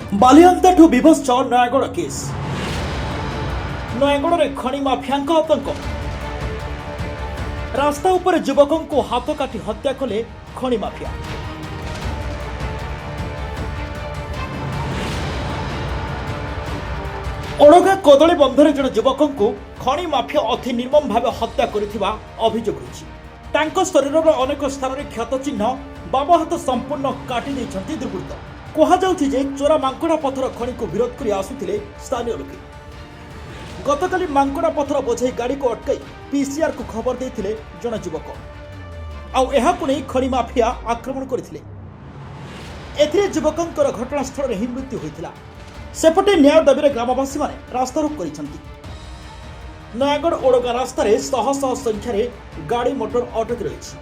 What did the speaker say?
ବାଲିଅନ୍ତାଠୁ ବିଭତ୍ସ ନୟାଗଡ଼ କେସ୍। ନୟାଗଡ଼ରେ ଖଣି ମାଫିଆଙ୍କ ଆତଙ୍କ। ରାସ୍ତା ଉପରେ ଯୁବକଙ୍କୁ ହାତ କାଟି ହତ୍ୟା କଲେ ଖଣି ମାଫିଆ। ଓଡ଼ଗାଁ କଦଳୀ ବନ୍ଧରେ ଜଣେ ଯୁବକଙ୍କୁ ଖଣି ମାଫିଆ ଅତି ନିର୍ମମ ଭାବେ ହତ୍ୟା କରିଥିବା ଅଭିଯୋଗ ହୋଇଛି। ତାଙ୍କ ଶରୀରର ଅନେକ ସ୍ଥାନରେ କ୍ଷତ ଚିହ୍ନ, ବାମ ହାତ ସମ୍ପୂର୍ଣ୍ଣ କାଟି ଦେଇଛନ୍ତି ଦୁର୍ବୃତ୍ତ। କୁହାଯାଉଛି ଯେ ଚୋରା ମାଙ୍କଡ଼ା ପଥର ଖଣିକୁ ବିରୋଧ କରି ଆସୁଥିଲେ ସ୍ଥାନୀୟ ଲୋକେ। ଗତକାଲି ମାଙ୍କଡ଼ା ପଥର ବୋଝେଇ ଗାଡ଼ିକୁ ଅଟକାଇ ପିସିଆରକୁ ଖବର ଦେଇଥିଲେ ଜଣେ ଯୁବକ। ଆଉ ଏହାକୁ ନେଇ ଖଣି ମାଫିଆ ଆକ୍ରମଣ କରିଥିଲେ। ଏଥିରେ ଯୁବକଙ୍କର ଘଟଣାସ୍ଥଳରେ ହିଁ ମୃତ୍ୟୁ ହୋଇଥିଲା। ସେପଟେ ନ୍ୟାୟ ଦାବିରେ ଗ୍ରାମବାସୀମାନେ ରାସ୍ତାରୋକ କରିଛନ୍ତି। ନୟାଗଡ଼ ଓଡ଼ଗାଁ ରାସ୍ତାରେ ଶହ ଶହ ସଂଖ୍ୟାରେ ଗାଡ଼ି ମୋଟର ଅଟକି ରହିଛି।